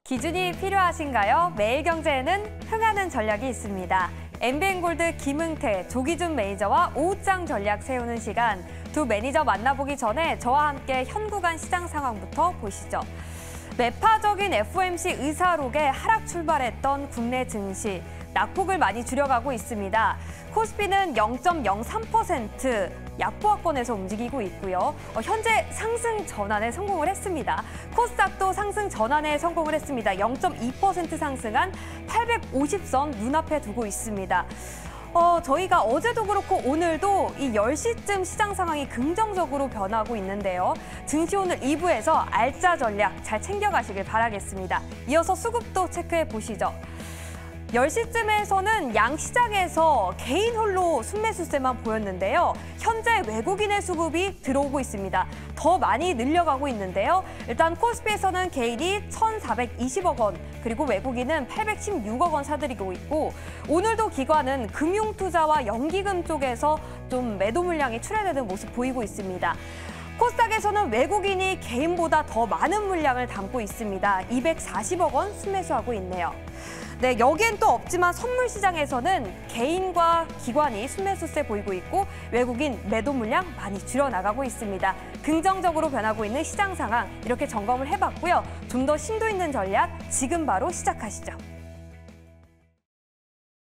기준이 필요하신가요? 매일경제에는 흥하는 전략이 있습니다. MBN골드 김응태, 조기준 매니저와 오후장 전략 세우는 시간. 두 매니저 만나보기 전에 저와 함께 현 구간 시장 상황부터 보시죠. 매파적인 FOMC 의사록에 하락 출발했던 국내 증시. 낙폭을 많이 줄여가고 있습니다. 코스피는 0.03% 약보합권에서 움직이고 있고요. 현재 상승 전환에 성공을 했습니다. 코스닥도 상승 전환에 성공을 했습니다. 0.2% 상승한 850선 눈앞에 두고 있습니다. 저희가 어제도 그렇고 오늘도 이 10시쯤 시장 상황이 긍정적으로 변하고 있는데요. 증시 오늘 2부에서 알짜 전략 잘 챙겨가시길 바라겠습니다. 이어서 수급도 체크해 보시죠. 10시쯤에서는 양시장에서 개인 홀로 순매수세만 보였는데요. 현재 외국인의 수급이 들어오고 있습니다. 더 많이 늘려가고 있는데요. 일단 코스피에서는 개인이 1,420억 원, 그리고 외국인은 816억 원 사들이고 있고, 오늘도 기관은 금융투자와 연기금 쪽에서 좀 매도 물량이 출회되는 모습 보이고 있습니다. 코스닥에서는 외국인이 개인보다 더 많은 물량을 담고 있습니다. 240억 원 순매수하고 있네요. 네, 여기엔 또 없지만 선물 시장에서는 개인과 기관이 순매수세 보이고 있고 외국인 매도 물량 많이 줄여나가고 있습니다. 긍정적으로 변하고 있는 시장 상황 이렇게 점검을 해봤고요. 좀 더 심도 있는 전략 지금 바로 시작하시죠.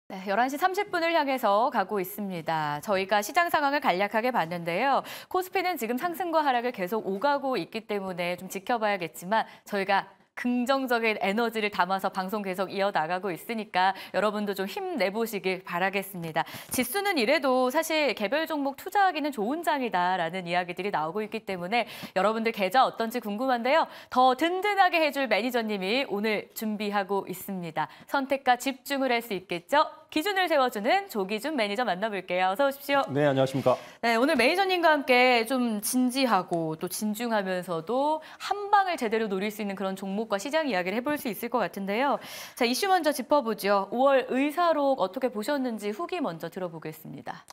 네, 11시 30분을 향해서 가고 있습니다. 저희가 시장 상황을 간략하게 봤는데요. 코스피는 지금 상승과 하락을 계속 오가고 있기 때문에 좀 지켜봐야겠지만 저희가 긍정적인 에너지를 담아서 방송 계속 이어나가고 있으니까 여러분도 좀 힘내보시길 바라겠습니다. 지수는 이래도 사실 개별 종목 투자하기는 좋은 장이다라는 이야기들이 나오고 있기 때문에 여러분들 계좌 어떤지 궁금한데요. 더 든든하게 해줄 매니저님이 오늘 준비하고 있습니다. 선택과 집중을 할 수 있겠죠? 기준을 세워주는 조기준 매니저 만나볼게요. 어서 오십시오. 네, 안녕하십니까. 네, 오늘 매니저님과 함께 좀 진지하고 또 진중하면서도 한 방을 제대로 노릴 수 있는 그런 종목과 시장 이야기를 해볼 수 있을 것 같은데요. 자, 이슈 먼저 짚어보죠. 5월 의사록 어떻게 보셨는지 후기 먼저 들어보겠습니다.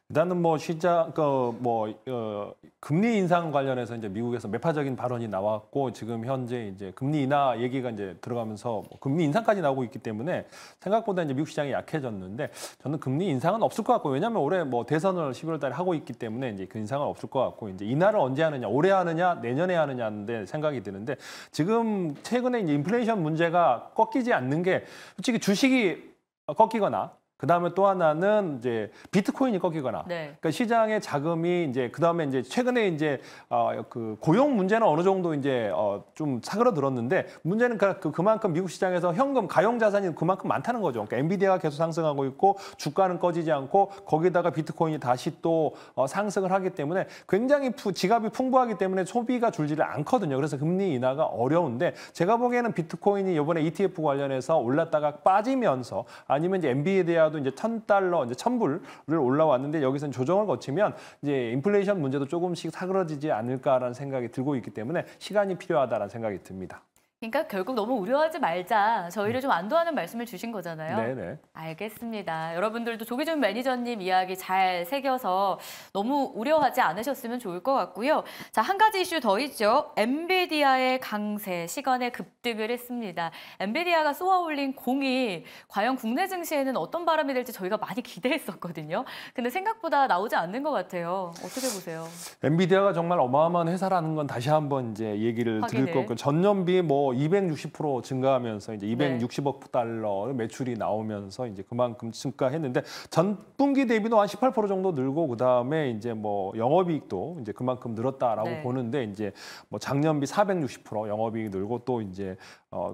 일단은 뭐 시장 금리 인상 관련해서 이제 미국에서 매파적인 발언이 나왔고 지금 현재 이제 금리 인하 얘기가 이제 들어가면서 금리 인상까지 나오고 있기 때문에 생각보다 이제 미국 시장이 약해졌는데 저는 금리 인상은 없을 것 같고 왜냐하면 올해 뭐 대선을 11월 달에 하고 있기 때문에 이제 그 인상은 없을 것 같고 이제 인하를 언제 하느냐 올해 하느냐 내년에 하느냐인데 생각이 드는데 지금 최근에 이제 인플레이션 문제가 꺾이지 않는 게 솔직히 주식이 꺾이거나 그다음에 또 하나는 이제 비트코인이 꺾이거나, 네. 그러니까 시장의 자금이 이제 그다음에 이제 최근에 이제 그 고용 문제는 어느 정도 이제 좀 사그러들었는데 문제는 그만큼 미국 시장에서 현금 가용 자산이 그만큼 많다는 거죠. 그러니까 엔비디아가 계속 상승하고 있고 주가는 꺼지지 않고 거기다가 비트코인이 다시 또 상승을 하기 때문에 굉장히 지갑이 풍부하기 때문에 소비가 줄지를 않거든요. 그래서 금리 인하가 어려운데 제가 보기에는 비트코인이 이번에 ETF 관련해서 올랐다가 빠지면서 아니면 이제 엔비디아 이제 $1,000, 이제 $1,000불을 올라왔는데 여기서는 조정을 거치면 이제 인플레이션 문제도 조금씩 사그러지지 않을까라는 생각이 들고 있기 때문에 시간이 필요하다라는 생각이 듭니다. 그러니까 결국 너무 우려하지 말자. 저희를 좀 안도하는 말씀을 주신 거잖아요. 네네. 알겠습니다. 여러분들도 조기준 매니저님 이야기 잘 새겨서 너무 우려하지 않으셨으면 좋을 것 같고요. 자, 한 가지 이슈 더 있죠. 엔비디아의 강세, 시간에 급등을 했습니다. 엔비디아가 쏘아올린 공이 과연 국내 증시에는 어떤 바람이 될지 저희가 많이 기대했었거든요. 근데 생각보다 나오지 않는 것 같아요. 어떻게 보세요? 엔비디아가 정말 어마어마한 회사라는 건 다시 한번 이제 얘기를 드릴 거고 전년비 뭐 260% 증가하면서 이제 260억 달러 매출이 나오면서 이제 그만큼 증가했는데 전 분기 대비도 한 18% 정도 늘고 그다음에 이제 뭐 영업이익도 이제 그만큼 늘었다라고 보는데 이제 뭐 작년비 460% 영업이익 늘고 또 이제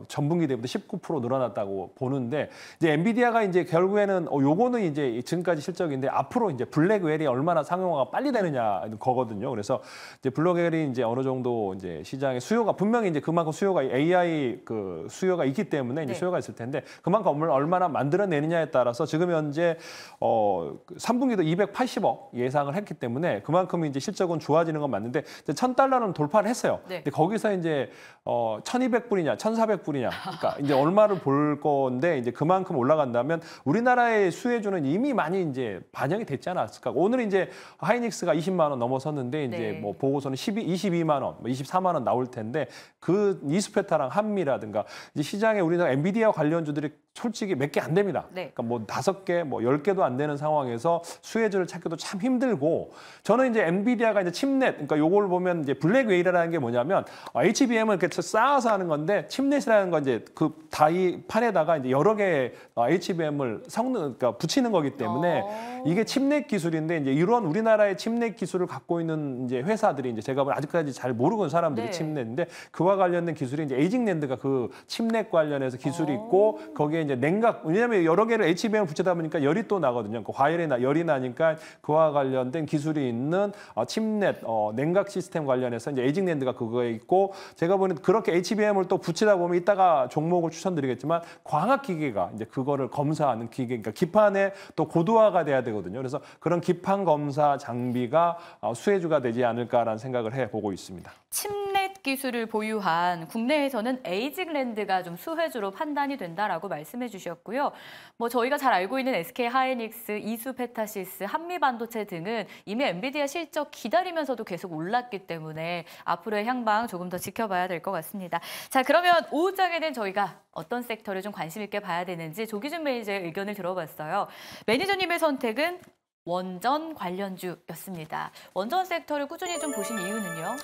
전분기 대비도 19% 늘어났다고 보는데 이제 엔비디아가 이제 결국에는 요거는 이제 지금까지 실적인데 앞으로 이제 블랙웰이 얼마나 상용화가 빨리 되느냐 거거든요. 그래서 이제 블랙웰이 이제 어느 정도 이제 시장의 수요가 분명히 이제 그만큼 수요가 AI 그 수요가 있기 때문에 이제 수요가 있을 텐데 그만큼 얼마나 만들어내느냐에 따라서 지금 현재 3분기도 280억 예상을 했기 때문에 그만큼 이제 실적은 좋아지는 건 맞는데 $1,000는 돌파를 했어요. 근데 거기서 이제 1,200불이냐, 1,400불이냐, 그러니까 이제 얼마를 볼 건데 이제 그만큼 올라간다면 우리나라의 수혜주는 이미 많이 이제 반영이 됐지 않았을까? 오늘 이제 하이닉스가 20만 원 넘어섰는데 이제 뭐 보고서는 22만 원, 24만 원 나올 텐데 그 니스페타 한국사랑, 한미라든가 이제 시장에 우리나라 엔비디아 관련주들이 솔직히 몇 개 안 됩니다. 네. 그러니까 뭐 5개, 뭐 10개도 안 되는 상황에서 수혜주를 찾기도 참 힘들고 저는 이제 엔비디아가 이제 칩넷, 그러니까 요걸 보면 이제 블랙웨이라는 게 뭐냐면 HBM을 이렇게 쌓아서 하는 건데 칩넷이라는 건 이제 그 다이 판에다가 이제 여러 개의 HBM을 그러니까 붙이는 거기 때문에 이게 칩넷 기술인데 이제 이런 우리나라의 칩넷 기술을 갖고 있는 이제 회사들이 이제 제가 아직까지 잘 모르는 사람들이 네. 칩넷인데 그와 관련된 기술이 이제 에이징랜드가 그 칩넷 관련해서 기술이 있고 거기에 이제 냉각 왜냐하면 여러 개를 HBM을 붙이다 보니까 열이 또 나거든요. 그 열이 나니까 그와 관련된 기술이 있는 칩넷 냉각 시스템 관련해서 이제 에이징랜드가 그거에 있고 제가 보는 그렇게 HBM을 또 붙이다 보면 이따가 종목을 추천드리겠지만 광학 기계가 이제 그거를 검사하는 기계, 그러니까 기판에 또 고도화가 돼야 되거든요. 그래서 그런 기판 검사 장비가 수혜주가 되지 않을까라는 생각을 해보고 있습니다. 칩넷 기술을 보유한 국내에서는 에이징랜드가 좀 수혜주로 판단이 된다라고 말씀해 주셨고요. 뭐 저희가 잘 알고 있는 SK 하이닉스, 이수페타시스, 한미반도체 등은 이미 엔비디아 실적 기다리면서도 계속 올랐기 때문에 앞으로의 향방 조금 더 지켜봐야 될 것 같습니다. 자, 그러면 오후장에는 저희가 어떤 섹터를 좀 관심 있게 봐야 되는지 조기준 매니저의 의견을 들어봤어요. 매니저님의 선택은 원전 관련주였습니다. 원전 섹터를 꾸준히 좀 보신 이유는요?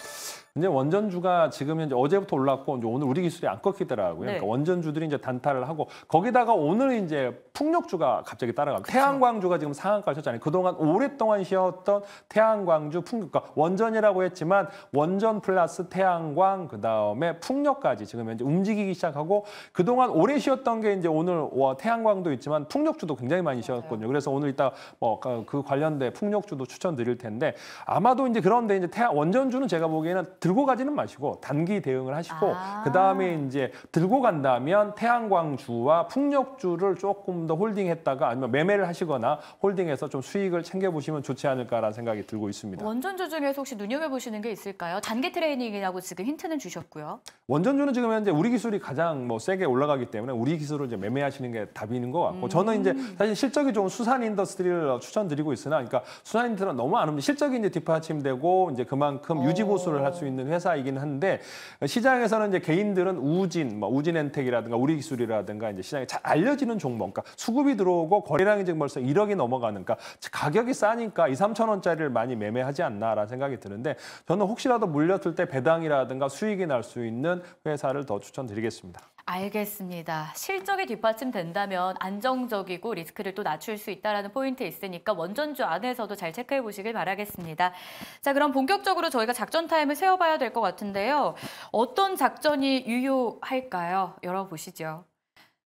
이제 원전주가 지금 현재 어제부터 올랐고 이제 오늘 우리 기술이 안 꺾이더라고요. 네. 그러니까 원전주들이 이제 단타를 하고 거기다가 오늘 이제 풍력주가 갑자기 따라가고 태양광주가 지금 상한가를 쳤잖아요. 그동안 오랫동안 쉬었던 태양광주, 풍력, 그러니까 원전이라고 했지만 원전 플러스 태양광 그다음에 풍력까지 지금 현재 움직이기 시작하고 그동안 오래 쉬었던 게 이제 오늘 태양광도 있지만 풍력주도 굉장히 많이 쉬었거든요. 그래서 오늘 이따 뭐 그 관련된 풍력주도 추천드릴 텐데 아마도 이제 그런데 이제 원전주는 제가 보기에는 들고 가지는 마시고 단기 대응을 하시고 그다음에 이제 들고 간다면 태양광주와 풍력주를 조금 더 홀딩했다가 아니면 매매를 하시거나 홀딩해서 좀 수익을 챙겨보시면 좋지 않을까라는 생각이 들고 있습니다. 원전주 중에서 혹시 눈여겨보시는 게 있을까요? 단기 트레이닝이라고 지금 힌트는 주셨고요. 원전주는 지금 현재 우리 기술이 가장 뭐 세게 올라가기 때문에 우리 기술을 이제 매매하시는 게 답인 것 같고 저는 이제 사실 실적이 좋은 수산 인더스트리를 추천드리고 있으나 그러니까 수산 인더스트리는 너무 안 오면 실적이 이제 뒷받침되고 이제 그만큼 유지 보수를 할 수 있는 회사이긴 한데 시장에서는 이제 개인들은 우진엔텍이라든가 우리 기술이라든가 이제 시장에 잘 알려지는 종목, 그러니까 수급이 들어오고 거래량이 지금 벌써 1억이 넘어가는, 그러니까 가격이 싸니까 2, 3천 원짜리를 많이 매매하지 않나라는 생각이 드는데 저는 혹시라도 물렸을 때 배당이라든가 수익이 날 수 있는 회사를 더 추천드리겠습니다. 알겠습니다. 실적이 뒷받침된다면 안정적이고 리스크를 또 낮출 수 있다는 포인트 있으니까 원전주 안에서도 잘 체크해 보시길 바라겠습니다. 자, 그럼 본격적으로 저희가 작전 타임을 세워봐야 될 것 같은데요. 어떤 작전이 유효할까요? 열어보시죠.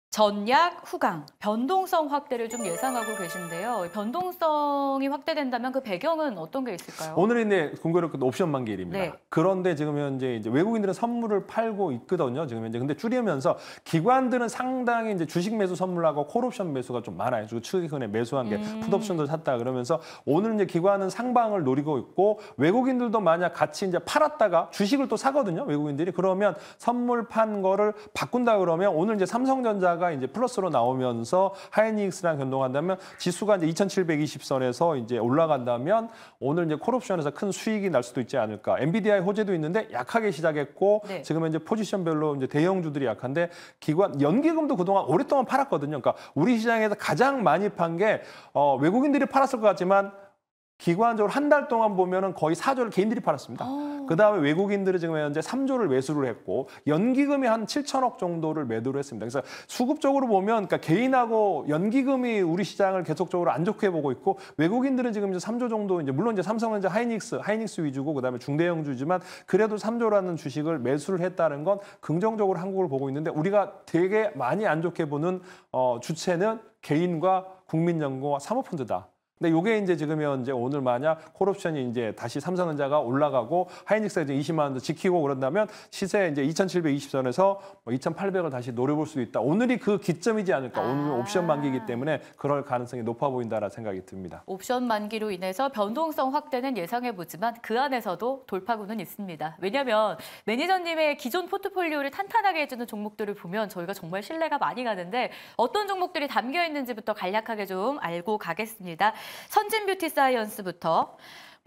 전약, 후강, 변동성 확대를 좀 예상하고 계신데요. 변동성이 확대된다면 그 배경은 어떤 게 있을까요? 오늘 이제 공교롭게도 옵션 만기일입니다. 네. 그런데 지금 현재 이제 외국인들은 선물을 팔고 있거든요. 지금 현재 근데 줄이면서 기관들은 상당히 이제 주식 매수 선물하고 콜옵션 매수가 좀 많아요. 최근에 매수한 게 풋옵션도 샀다 그러면서 오늘 이제 기관은 상방을 노리고 있고 외국인들도 만약 같이 이제 팔았다가 주식을 또 사거든요. 외국인들이 그러면 선물 판 거를 바꾼다 그러면 오늘 이제 삼성전자가 이제 플러스로 나오면서 하이닉스랑 변동한다면 지수가 이제 2,720선에서 이제 올라간다면 오늘 이제 콜옵션에서 큰 수익이 날 수도 있지 않을까. 엔비디아의 호재도 있는데 약하게 시작했고 네. 지금 이제 포지션별로 이제 대형주들이 약한데 연기금도 그동안 오랫동안 팔았거든요. 그러니까 우리 시장에서 가장 많이 판 게 외국인들이 팔았을 것 같지만 기관적으로 한 달 동안 보면은 거의 4조를 개인들이 팔았습니다. 그다음에 외국인들이 지금 현재 3조를 매수를 했고 연기금이 한 7천억 정도를 매도를 했습니다. 그래서 수급적으로 보면 그러니까 개인하고 연기금이 우리 시장을 계속적으로 안 좋게 보고 있고 외국인들은 지금 이제 3조 정도 이제 물론 이제 삼성전자 하이닉스 위주고 그다음에 중대형주지만 그래도 3조라는 주식을 매수를 했다는 건 긍정적으로 한국을 보고 있는데 우리가 되게 많이 안 좋게 보는 주체는 개인과 국민연금과 사모펀드다. 근데 이게 이제 지금 현재 오늘 만약 콜옵션이 이제 다시 삼성전자가 올라가고 하이닉스가 이제 20만 원도 지키고 그런다면 시세 이제 2,720선에서 2,800을 다시 노려볼 수도 있다. 오늘이 그 기점이지 않을까. 오늘 옵션 만기이기 때문에 그럴 가능성이 높아 보인다라는 생각이 듭니다. 옵션 만기로 인해서 변동성 확대는 예상해보지만 그 안에서도 돌파구는 있습니다. 왜냐하면 매니저님의 기존 포트폴리오를 탄탄하게 해주는 종목들을 보면 저희가 정말 신뢰가 많이 가는데 어떤 종목들이 담겨 있는지부터 간략하게 좀 알고 가겠습니다. 선진 뷰티 사이언스부터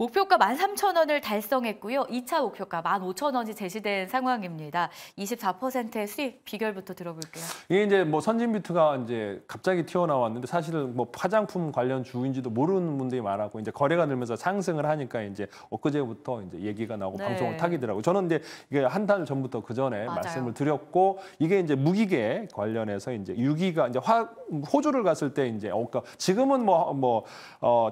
목표가 13,000원을 달성했고요. 2차 목표가 15,000원이 제시된 상황입니다. 24%의 수익 비결부터 들어볼게요. 이게 이제 뭐 선진뷰티가 이제 갑자기 튀어나왔는데 사실은 뭐 화장품 관련 주인지도 모르는 분들이 많았고 이제 거래가 늘면서 상승을 하니까 이제 엊그제부터 이제 얘기가 나오고 네. 방송을 타기더라고요. 저는 이제 이게 한 달 전부터 그 전에 맞아요. 말씀을 드렸고 이게 이제 무기계 관련해서 이제 유기가 이제 호주를 갔을 때 이제 그러니까 지금은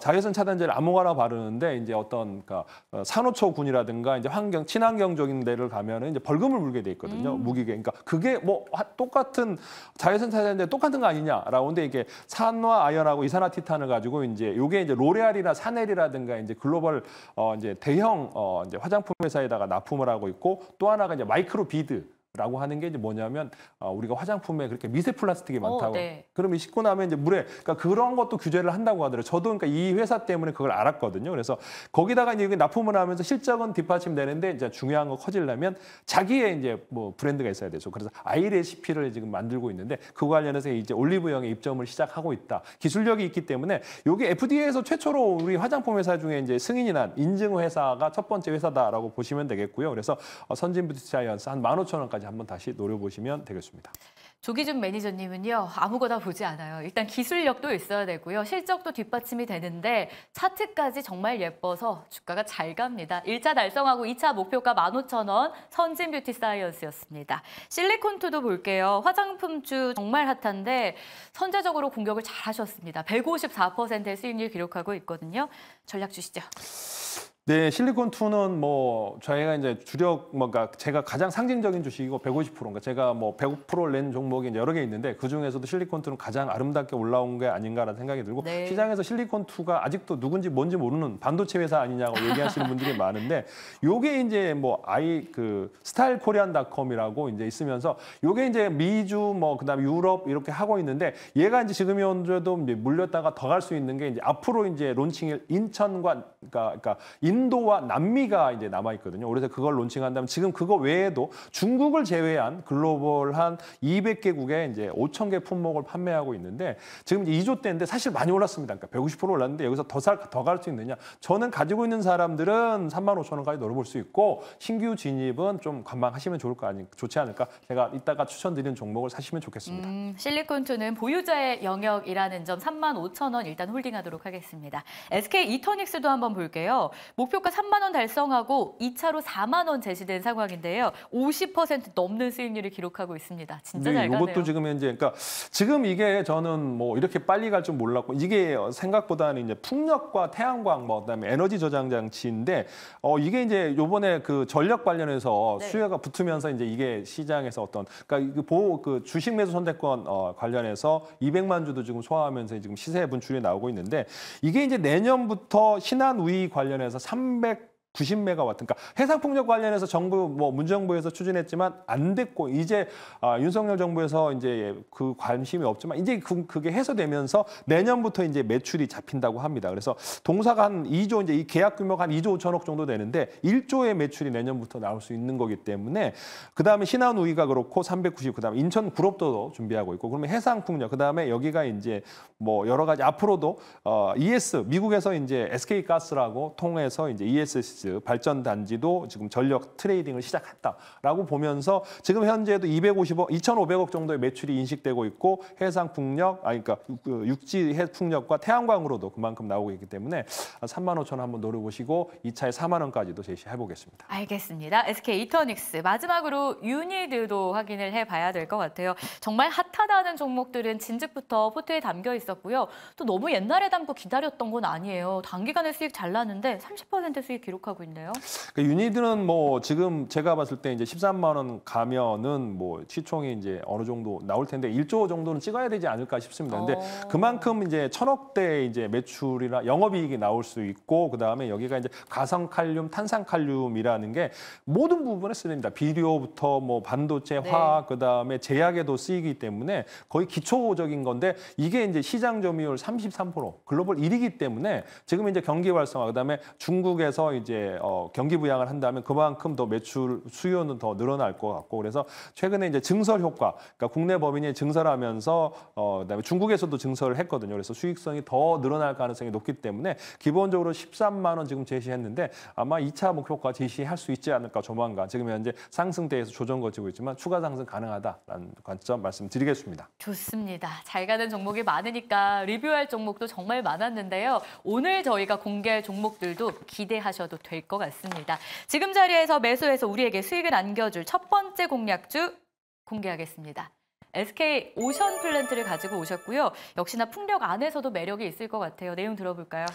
자외선 차단제를 아무거나 바르는데 이제 어떤 그러니까 산호초군이라든가 이제 친환경적인 데를 가면은 이제 벌금을 물게 돼 있거든요. 무기계. 그러니까 그게 뭐 똑같은 자외선 차단제 똑같은 거 아니냐라고 근데 이게 산화 아연하고 이산화티탄을 가지고 이제 요게 이제 로레알이나 사넬이라든가 이제 글로벌 이제 대형 이제 화장품 회사에다가 납품을 하고 있고 또 하나가 이제 마이크로 비드 라고 하는 게 이제 뭐냐면 우리가 화장품에 그렇게 미세 플라스틱이 많다고. 네. 그럼 이 씻고 나면 이제 물에 그러니까 그런 것도 규제를 한다고 하더라고요. 저도 그러니까 이 회사 때문에 그걸 알았거든요. 그래서 거기다가 이제 납품을 하면서 실적은 뒷받침되는데 이제 중요한 거 커지려면 자기의 이제 뭐 브랜드가 있어야 되죠. 그래서 아이레시피를 지금 만들고 있는데 그 관련해서 이제 올리브영에 입점을 시작하고 있다. 기술력이 있기 때문에 이게 FDA에서 최초로 우리 화장품 회사 중에 이제 승인이 난 인증 회사가 첫 번째 회사다라고 보시면 되겠고요. 그래서 선진뷰티 사이언스 한 15,000원까지 한번 다시 노려보시면 되겠습니다. 조기준 매니저님은요. 아무거나 보지 않아요. 일단 기술력도 있어야 되고요. 실적도 뒷받침이 되는데 차트까지 정말 예뻐서 주가가 잘 갑니다. 1차 달성하고 2차 목표가 15,000원 선진뷰티 사이언스였습니다. 실리콘투도 볼게요. 화장품주 정말 핫한데 선제적으로 공격을 잘 하셨습니다. 154%의 수익률 기록하고 있거든요. 전략 주시죠. 네, 실리콘2는 뭐 저희가 이제 주력 뭔가 제가 가장 상징적인 주식이고 150%인가 제가 뭐 100%를 낸 종목이 이제 여러 개 있는데 그 중에서도 실리콘2는 가장 아름답게 올라온 게 아닌가라는 생각이 들고 네. 시장에서 실리콘2가 아직도 누군지 뭔지 모르는 반도체 회사 아니냐고 얘기하시는 분들이 많은데 요게 이제 뭐 스타일 코리안닷컴이라고 이제 있으면서 요게 이제 미주 뭐 그다음에 유럽 이렇게 하고 있는데 얘가 이제 지금이 언제도 물렸다가 더 갈 수 있는 게 이제 앞으로 이제 론칭일 인천과 그러니까 인도와 남미가 이제 남아 있거든요. 그래서 그걸 론칭한다면 지금 그거 외에도 중국을 제외한 글로벌 한 200개국에 이제 5,000개 품목을 판매하고 있는데 지금 이제 2조 대인데 사실 많이 올랐습니다. 그러니까 150% 올랐는데 여기서 더 갈 수 있느냐? 저는 가지고 있는 사람들은 35,000원까지 노려볼 수 있고 신규 진입은 좀 관망하시면 좋지 않을까? 제가 이따가 추천드리는 종목을 사시면 좋겠습니다. 실리콘투는 보유자의 영역이라는 점 35,000원 일단 홀딩하도록 하겠습니다. SK 이터닉스도 한번 볼게요. 목표가 3만 원 달성하고 2차로 4만 원 제시된 상황인데요. 50% 넘는 수익률을 기록하고 있습니다. 진짜 잘 가네요. 이것도 지금 현재 그러니까 지금 이게 저는 뭐 이렇게 빨리 갈 줄 몰랐고 이게 생각보다는 이제 풍력과 태양광 그다음에 에너지 저장 장치인데 이게 이제 요번에 그 전력 관련해서 네. 수요가 붙으면서 이제 이게 시장에서 어떤 그러니까 그 주식 매수 선택권 관련해서 200만 주도 지금 소화하면서 지금 시세 분출이 나오고 있는데 이게 이제 내년부터 신한 우위 관련해서 390메가와트. 그러니까 해상풍력 관련해서 정부 문정부에서 추진했지만 안 됐고 이제 윤석열 정부에서 이제 그 관심이 없지만 이제 그게 해소되면서 내년부터 이제 매출이 잡힌다고 합니다. 그래서 동사가 한 2조 이제 이 계약 규모가 한 2조 5천억 정도 되는데 1조의 매출이 내년부터 나올 수 있는 거기 때문에 그다음에 신한우이가 그렇고 390 그다음에 인천 구롭도도 준비하고 있고 그러면 해상풍력 그다음에 여기가 이제 뭐 여러 가지 앞으로도 ES 미국에서 이제 SK가스라고 통해서 이제 ESS 발전 단지도 지금 전력 트레이딩을 시작했다라고 보면서 지금 현재도 2,500억 정도의 매출이 인식되고 있고 해상 풍력, 그러니까 육지 풍력과 태양광으로도 그만큼 나오고 있기 때문에 35,000원 한번 노려보시고 2차에 4만 원까지도 제시해 보겠습니다. 알겠습니다. SK 이터닉스 마지막으로 유니드도 확인을 해봐야 될 것 같아요. 정말 핫하다는 종목들은 진즉부터 포트에 담겨 있었고요. 또 너무 옛날에 담고 기다렸던 건 아니에요. 단기간에 수익 잘 나는데 30% 수익 기록하고 있네요. 그러니까 유니드는 뭐 지금 제가 봤을 때 이제 13만 원 가면은 뭐 시총이 이제 어느 정도 나올 텐데 1조 정도는 찍어야 되지 않을까 싶습니다. 근데 그만큼 이제 1,000억대 이제 매출이나 영업이익이 나올 수 있고 그다음에 여기가 이제 가성칼륨, 탄산칼륨이라는 게 모든 부분에 쓰입니다. 비료부터 뭐 반도체, 네. 화학, 그다음에 제약에도 쓰이기 때문에 거의 기초적인 건데 이게 이제 시장 점유율 33% 글로벌 1위이기 때문에 지금 이제 경기 활성화 그다음에 중국에서 이제 이제 경기 부양을 한다면 그만큼 더 매출 수요는 더 늘어날 것 같고 그래서 최근에 이제 증설 효과, 그러니까 국내 법인이 증설하면서 그다음에 중국에서도 증설을 했거든요. 그래서 수익성이 더 늘어날 가능성이 높기 때문에 기본적으로 13만 원 지금 제시했는데 아마 2차 목표가 제시할 수 있지 않을까 조만간. 지금 현재 상승대에서 조정 거치고 있지만 추가 상승 가능하다라는 관점 말씀드리겠습니다. 좋습니다. 잘 가는 종목이 많으니까 리뷰할 종목도 정말 많았는데요. 오늘 저희가 공개할 종목들도 기대하셔도 될 것 같습니다. 지금 자리에서 매수해서 우리에게 수익을 안겨줄 첫 번째 공략주 공개하겠습니다. SK 오션플랜트를 가지고 오셨고요. 역시나 풍력 안에서도 매력이 있을 것 같아요. 내용 들어볼까요?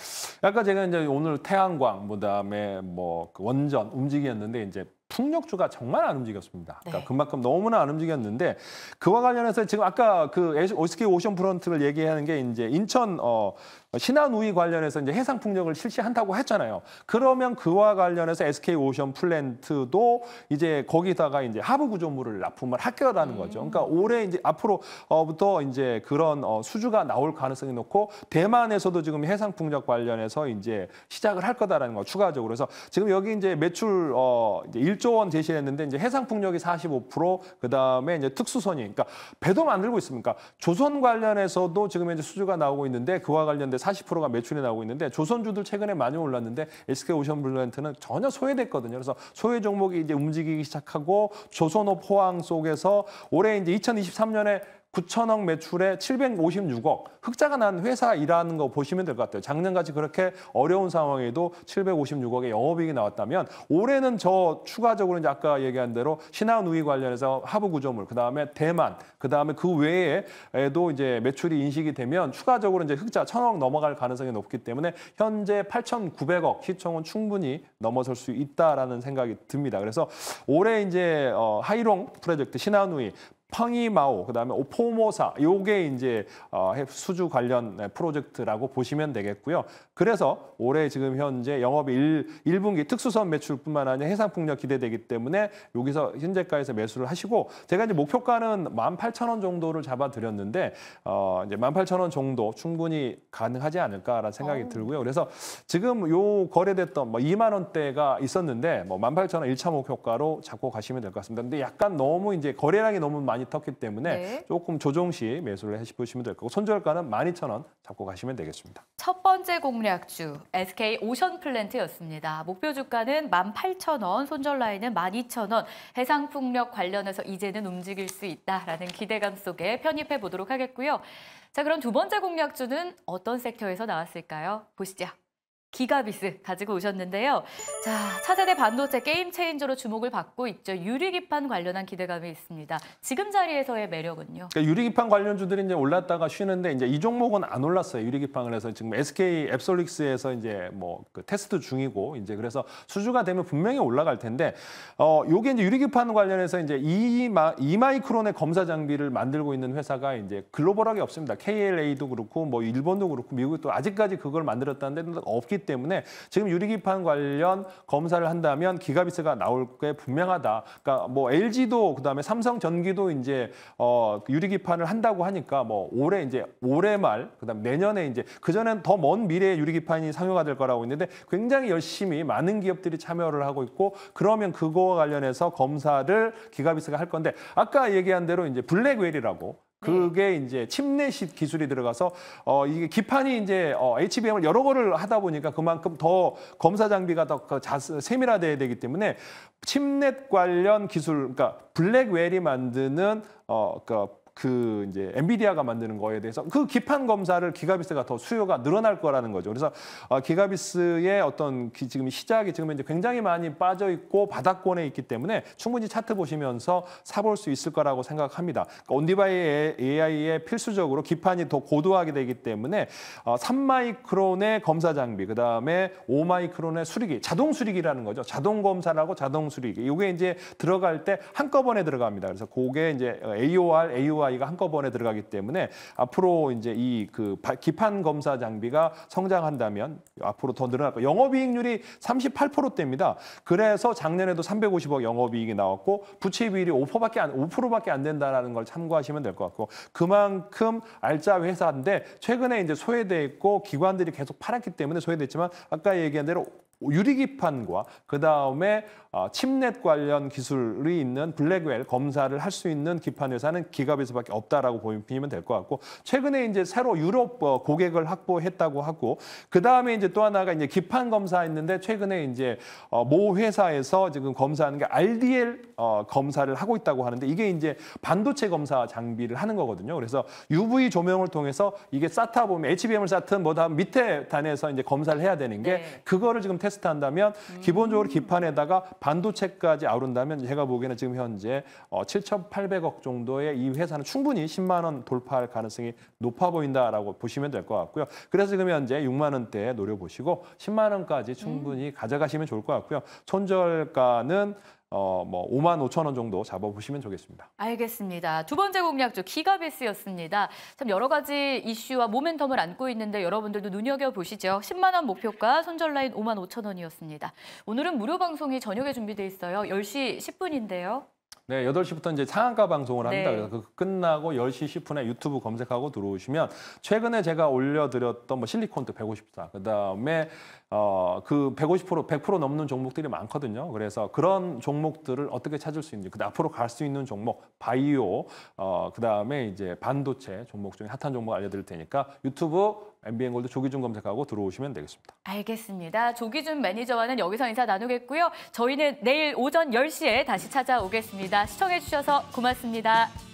아까 제가 이제 오늘 태양광, 그다음에 뭐 그 원전 움직였는데 이제 풍력주가 정말 안 움직였습니다. 그러니까 네. 그만큼 너무나 안 움직였는데 그와 관련해서 지금 아까 그 SK 오션프론트를 얘기하는 게 이제 인천 신한우위 관련해서 이제 해상 풍력을 실시한다고 했잖아요. 그러면 그와 관련해서 SK 오션플랜트도 이제 거기다가 이제 하부 구조물을 납품을 할 거라는 거죠. 그러니까 올해 이제 앞으로부터 이제 그런 수주가 나올 가능성이 높고 대만에서도 지금 해상 풍력 관련해서 이제 시작을 할 거다라는 거 추가적으로. 그래서 지금 여기 이제 매출 이제 1조 원 제시했는데 이제 해상 풍력이 45%, 그다음에 이제 특수선이, 그러니까 배도 만들고 있습니까? 조선 관련해서도 지금 현재 수주가 나오고 있는데 그와 관련된 40%가 매출이 나오고 있는데 조선주들 최근에 많이 올랐는데 SK 오션플랜트는 전혀 소외됐거든요. 그래서 소외 종목이 이제 움직이기 시작하고 조선업 호황 속에서 올해 이제 2023년에 9천억 매출에 756억 흑자가 난 회사이라는 거 보시면 될 것 같아요. 작년같이 그렇게 어려운 상황에도 756억의 영업이익이 나왔다면 올해는 저 추가적으로 이제 아까 얘기한 대로 신한우위 관련해서 하부 구조물, 그다음에 대만, 그다음에 그 외에도 이제 매출이 인식이 되면 추가적으로 이제 흑자 1,000억 넘어갈 가능성이 높기 때문에 현재 8,900억 시총은 충분히 넘어설 수 있다라는 생각이 듭니다. 그래서 올해 이제 하이롱 프로젝트 신한우위 펑이마오, 그다음에 오포모사, 요게 이제 수주 관련 프로젝트라고 보시면 되겠고요. 그래서 올해 지금 현재 영업이 1분기 특수선 매출뿐만 아니라 해상풍력 기대되기 때문에 여기서 현재가에서 매수를 하시고 제가 이제 목표가는 18,000원 정도를 잡아드렸는데 이제 18,000원 정도 충분히 가능하지 않을까라는 생각이 들고요. 그래서 지금 요 거래됐던 뭐 2만 원대가 있었는데 뭐 18,000원 1차 목표가로 잡고 가시면 될 것 같습니다. 근데 약간 너무 이제 거래량이 너무 많이 떴기 때문에 네. 조금 조정 시 매수를 해보시면 될 거고 손절가는 12,000원 잡고 가시면 되겠습니다. 첫 번째 공략주 SK 오션플랜트였습니다. 목표 주가는 18,000원, 손절 라인은 12,000원. 해상풍력 관련해서 이제는 움직일 수 있다라는 기대감 속에 편입해 보도록 하겠고요. 자, 그럼 두 번째 공략주는 어떤 섹터에서 나왔을까요? 보시죠. 기가비스 가지고 오셨는데요. 자, 차세대 반도체 게임 체인저로 주목을 받고 있죠. 유리기판 관련한 기대감이 있습니다. 지금 자리에서의 매력은요? 그러니까 유리기판 관련주들이 이제 올랐다가 쉬는데 이제 이 종목은 안 올랐어요. 유리기판을 해서 지금 SK 앱솔릭스에서 이제 뭐 그 테스트 중이고 이제 그래서 수주가 되면 분명히 올라갈 텐데 요게 이제 유리기판 관련해서 이제 2마이크론의 검사 장비를 만들고 있는 회사가 이제 글로벌하게 없습니다. KLA도 그렇고 뭐 일본도 그렇고 미국도 아직까지 그걸 만들었다는 데는 없기 때문에 지금 유리기판 관련 검사를 한다면 기가비스가 나올 게 분명하다. 그러니까 뭐 LG도 그다음에 삼성전기도 이제 유리기판을 한다고 하니까 뭐 올해 말 그다음 내년에 이제 그전엔 더 먼 미래에 유리기판이 상용화 될 거라고 있는데 굉장히 열심히 많은 기업들이 참여를 하고 있고 그러면 그거와 관련해서 검사를 기가비스가 할 건데 아까 얘기한 대로 이제 블랙웰이라고 그게 이제 침례식 기술이 들어가서 이게 기판이 이제 HBM을 여러 거를 하다 보니까 그만큼 더 검사 장비가 더 세밀화돼야 되기 때문에 침례 관련 기술, 그러니까 블랙웰이 만드는 그 이제 엔비디아가 만드는 거에 대해서 그 기판 검사를 기가비스가 더 수요가 늘어날 거라는 거죠. 그래서 기가비스의 어떤 지금 시작이 지금 이제 굉장히 많이 빠져 있고 바닥권에 있기 때문에 충분히 차트 보시면서 사볼 수 있을 거라고 생각합니다. 그러니까 온디바이 AI에 필수적으로 기판이 더 고도화하게 되기 때문에 3마이크론의 검사 장비, 그다음에 5마이크론의 수리기, 자동 수리기라는 거죠. 자동 검사라고 자동 수리기. 이게 이제 들어갈 때 한꺼번에 들어갑니다. 그래서 그게 이제 AOI가 한꺼번에 들어가기 때문에 앞으로 이제 이 그 기판 검사 장비가 성장한다면 앞으로 더 늘어날 거예요. 영업이익률이 38%대입니다. 그래서 작년에도 350억 영업이익이 나왔고 부채 비율이 5%밖에 안 된다라는 걸 참고하시면 될 것 같고 그만큼 알짜 회사인데 최근에 이제 소외돼 있고 기관들이 계속 팔았기 때문에 소외됐지만 아까 얘기한 대로 유리기판과 그다음에 칩넷 관련 기술이 있는 블랙웰 검사를 할 수 있는 기판 회사는 기가베이스밖에 없다라고 보시면 될 것 같고 최근에 이제 새로 유럽 고객을 확보했다고 하고 그다음에 이제 또 하나가 이제 기판 검사했는데 최근에 이제 모 회사에서 지금 검사하는 게 RDL 검사를 하고 있다고 하는데 이게 이제 반도체 검사 장비를 하는 거거든요. 그래서 UV 조명을 통해서 이게 SATA 보면 HBM을 쌓든 뭐다 밑에 단에서 이제 검사를 해야 되는 게 네. 그거를 지금 테스트한다면 기본적으로 기판에다가 반도체까지 아우른다면 제가 보기에는 지금 현재 7,800억 정도의 이 회사는 충분히 10만 원 돌파할 가능성이 높아 보인다라고 보시면 될 것 같고요. 그래서 지금 현재 6만 원대에 노려보시고 10만 원까지 충분히 가져가시면 좋을 것 같고요. 손절가는 뭐 5만 5천 원 정도 잡아보시면 좋겠습니다. 알겠습니다. 두 번째 공략주 기가베이스였습니다. 참 여러 가지 이슈와 모멘텀을 안고 있는데 여러분들도 눈여겨보시죠. 10만 원 목표가 손절 라인 5만 5천 원이었습니다. 오늘은 무료 방송이 저녁에 준비돼 있어요. 10시 10분인데요. 네, 8시부터 이제 상한가 방송을 합니다. 네. 그래서 그 끝나고 10시 10분에 유튜브 검색하고 들어오시면 최근에 제가 올려드렸던 뭐 실리콘트 154, 그다음에 그 100% 넘는 종목들이 많거든요. 그래서 그런 종목들을 어떻게 찾을 수 있는지, 그 앞으로 갈 수 있는 종목, 바이오, 그다음에 이제 반도체 종목 중에 핫한 종목 알려드릴 테니까 유튜브 MBN골드 조기준 검색하고 들어오시면 되겠습니다. 알겠습니다. 조기준 매니저와는 여기서 인사 나누겠고요. 저희는 내일 오전 10시에 다시 찾아오겠습니다. 시청해주셔서 고맙습니다.